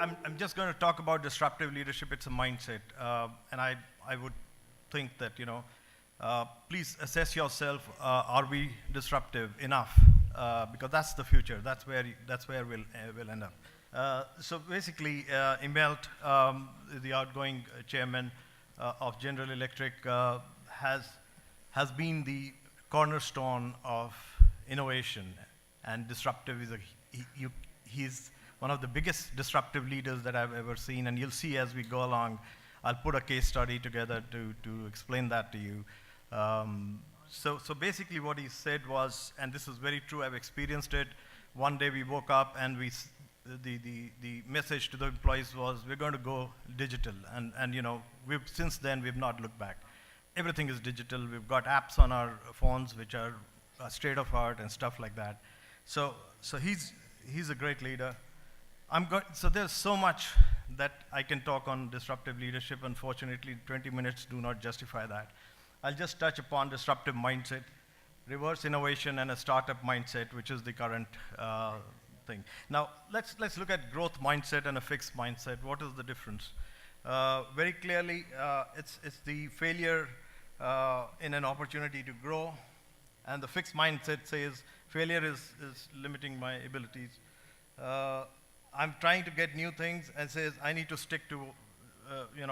I'm just going to talk about disruptive leadership. It's a mindset. And I would think that, please assess yourself. Are we disruptive enough? Because that's the future. That's where we'll end up. So basically, Immelt, the outgoing chairman of General Electric, has been the cornerstone of innovation, and disruptive is he's one of the biggest disruptive leaders that I've ever seen, and you'll see as we go along. I'll put a case study together to explain that to you. So basically what he said was, and this is very true, I've experienced it. One day we woke up and the message to the employees was, we're going to go digital. And since then we've not looked back. Everything is digital. We've got apps on our phones which are state of art and stuff like that. So he's a great leader. So there's so much that I can talk on disruptive leadership. Unfortunately, 20 minutes do not justify that. I'll just touch upon disruptive mindset, reverse innovation, and a startup mindset, which is the current thing. Now, let's look at growth mindset and a fixed mindset. What is the difference? Very clearly, it's the failure in an opportunity to grow, and the fixed mindset says failure is limiting my abilities. I'm trying to get new things, and says I need to stick to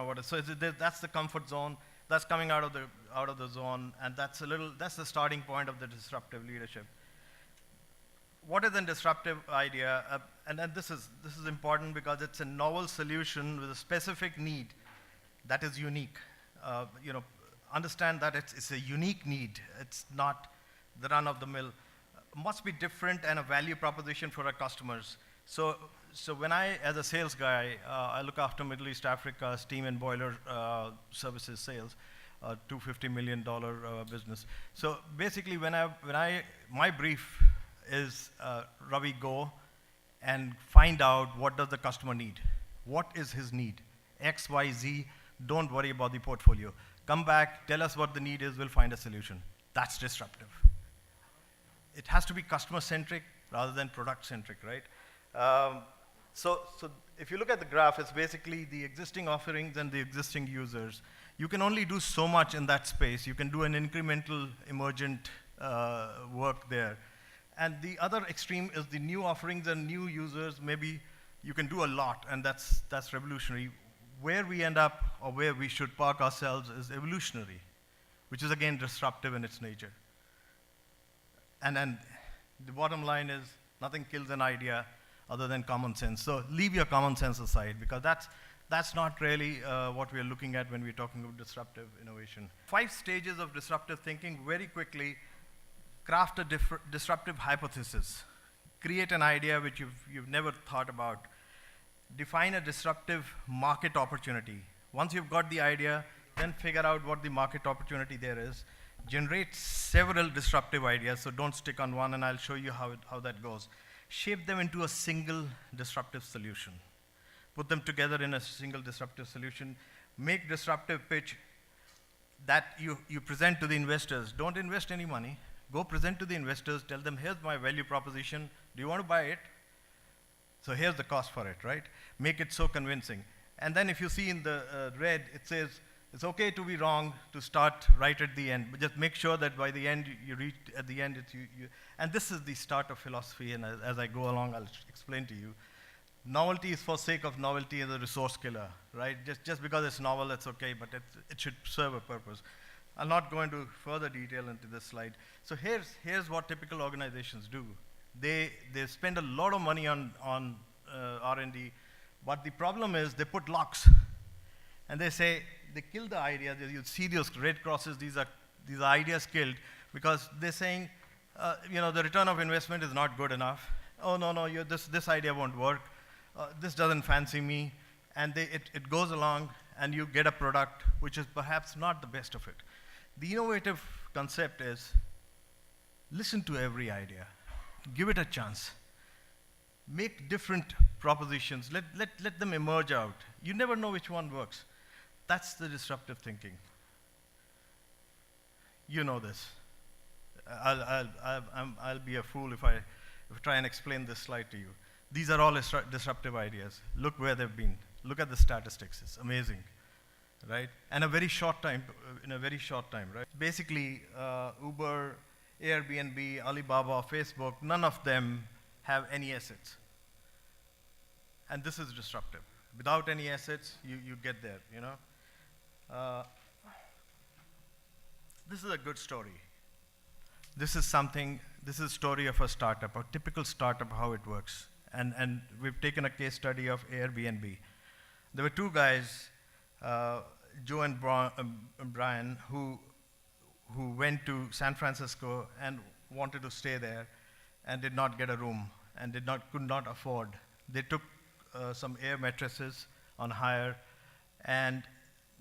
what. So that's the comfort zone. That's coming out of the zone, and that's the starting point of the disruptive leadership. What is a disruptive idea? And then this is important because it's a novel solution with a specific need that is unique. Understand that it's a unique need. It's not the run-of-the-mill. Must be different and a value proposition for our customers. So when I, as a sales guy, I look after Middle East Africa steam and boiler services sales, $250 million business. So basically, my brief is Ravi, go and find out what does the customer need. What is his need? X, Y, Z. Don't worry about the portfolio. Come back, tell us what the need is, we'll find a solution. That's disruptive. It has to be customer-centric rather than product-centric, right? So if you look at the graph, it's basically the existing offerings and the existing users. You can only do so much in that space. You can do an incremental, emergent work there. And the other extreme is the new offerings and new users. Maybe you can do a lot, and that's revolutionary. Where we end up, or where we should park ourselves, is evolutionary, which is again disruptive in its nature. And then the bottom line is, nothing kills an idea other than common sense. So leave your common sense aside, because that's not really what we're looking at when we're talking about disruptive innovation. 5 stages of disruptive thinking. Very quickly, craft a disruptive hypothesis. Create an idea which you've never thought about. Define a disruptive market opportunity. Once you've got the idea, then figure out what the market opportunity there is. Generate several disruptive ideas, so don't stick on one, and I'll show you how that goes. Shape them into a single disruptive solution. Put them together in a single disruptive solution. Make disruptive pitch that you present to the investors. Don't invest any money. Go present to the investors, tell them, here's my value proposition. Do you want to buy it? So here's the cost for it, right? Make it so convincing. And then if you see in the red, it says, it's okay to be wrong, to start right at the end, but just make sure that by the end, you reach at the end, it's you. And this is the start of philosophy, and as I go along, I'll explain to you. Novelty is for sake of novelty as a resource killer, right? Just because it's novel, it's okay, but it should serve a purpose. I'll not go into further detail into this slide. So here's what typical organizations do. They spend a lot of money on R&D, but the problem is they put locks, and they say, they kill the idea. You see those red crosses, these are ideas killed, because they're saying, the return of investment is not good enough. Oh, no, this idea won't work. This doesn't fancy me. And it goes along, and you get a product which is perhaps not the best of it. The innovative concept is, listen to every idea. Give it a chance. Make different propositions. Let them emerge out. You never know which one works. That's the disruptive thinking. You know this. I'll be a fool if I try and explain this slide to you. These are all disruptive ideas. Look where they've been. Look at the statistics. It's amazing, right? And in a very short time, right? Basically, Uber, Airbnb, Alibaba, Facebook, none of them have any assets. And this is disruptive. Without any assets, you get there, you know? This is a good story. This is a story of a startup, a typical startup, how it works. And we've taken a case study of Airbnb. There were two guys, Joe and Brian, who went to San Francisco and wanted to stay there and did not get a room and could not afford. They took some air mattresses on hire, and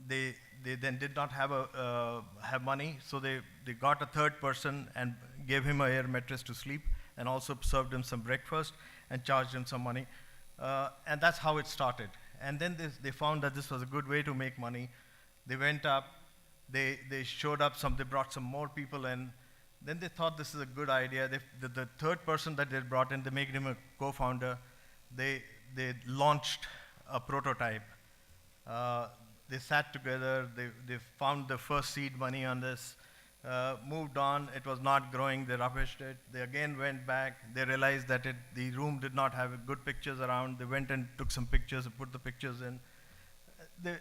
they then did not have money, so they got a third person and gave him an air mattress to sleep, and also served him some breakfast and charged him some money. And that's how it started. And then they found that this was a good way to make money. They went up, they showed up, they brought some more people in. Then they thought this is a good idea. The third person that they brought in, they made him a co-founder. They launched a prototype. They sat together, they found the first seed money on this, moved on, it was not growing, they rubbished it. They again went back, they realized that the room did not have good pictures around. They went and took some pictures and put the pictures in. They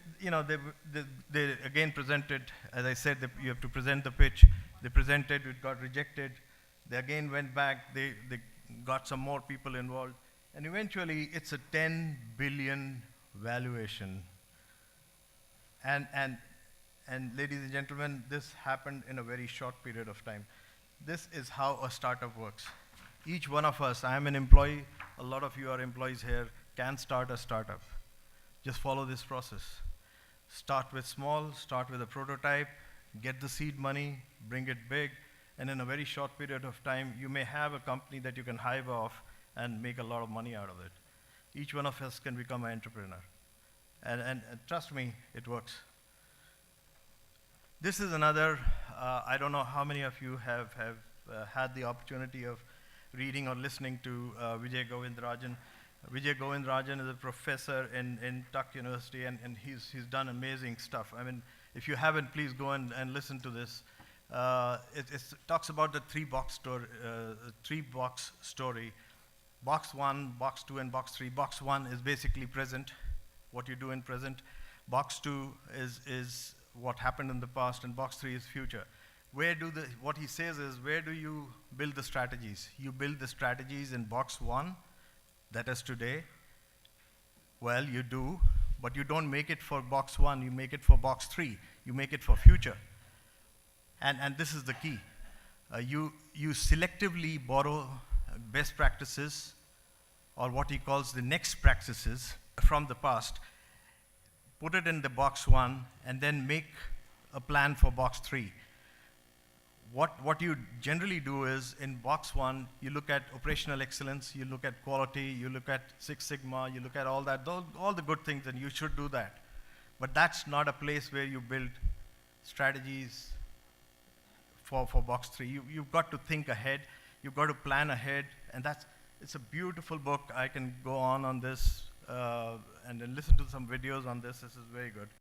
again presented, as I said, you have to present the pitch. They presented, it got rejected. They again went back, they got some more people involved. And eventually, it's a 10 billion valuation. And ladies and gentlemen, this happened in a very short period of time. This is how a startup works. Each one of us, I am an employee, a lot of you are employees here, can start a startup. Just follow this process. Start with small, start with a prototype, get the seed money, bring it big, and in a very short period of time, you may have a company that you can hive off and make a lot of money out of it. Each one of us can become an entrepreneur. And trust me, it works. This is another, I don't know how many of you have had the opportunity of reading or listening to Vijay Govindarajan. Vijay Govindarajan is a professor in Tuck University, and he's done amazing stuff. I mean, if you haven't, please go and listen to this. It talks about the three-box story. Box 1, box 2, and box 3. Box 1 is basically present, what you do in present. Box 2 is what happened in the past, and box 3 is future. What he says is, where do you build the strategies? You build the strategies in box 1, that is today. Well, you do, but you don't make it for box 1, you make it for box 3. You make it for future. And this is the key. You selectively borrow best practices, or what he calls the next practices from the past, put it in the box 1, and then make a plan for box 3. What you generally do is, in box 1, you look at operational excellence, you look at quality, you look at Six Sigma, you look at all that, all the good things, and you should do that. But that's not a place where you build strategies for box 3. You've got to think ahead, you've got to plan ahead, and it's a beautiful book. I can go on this and then listen to some videos on this. This is very good.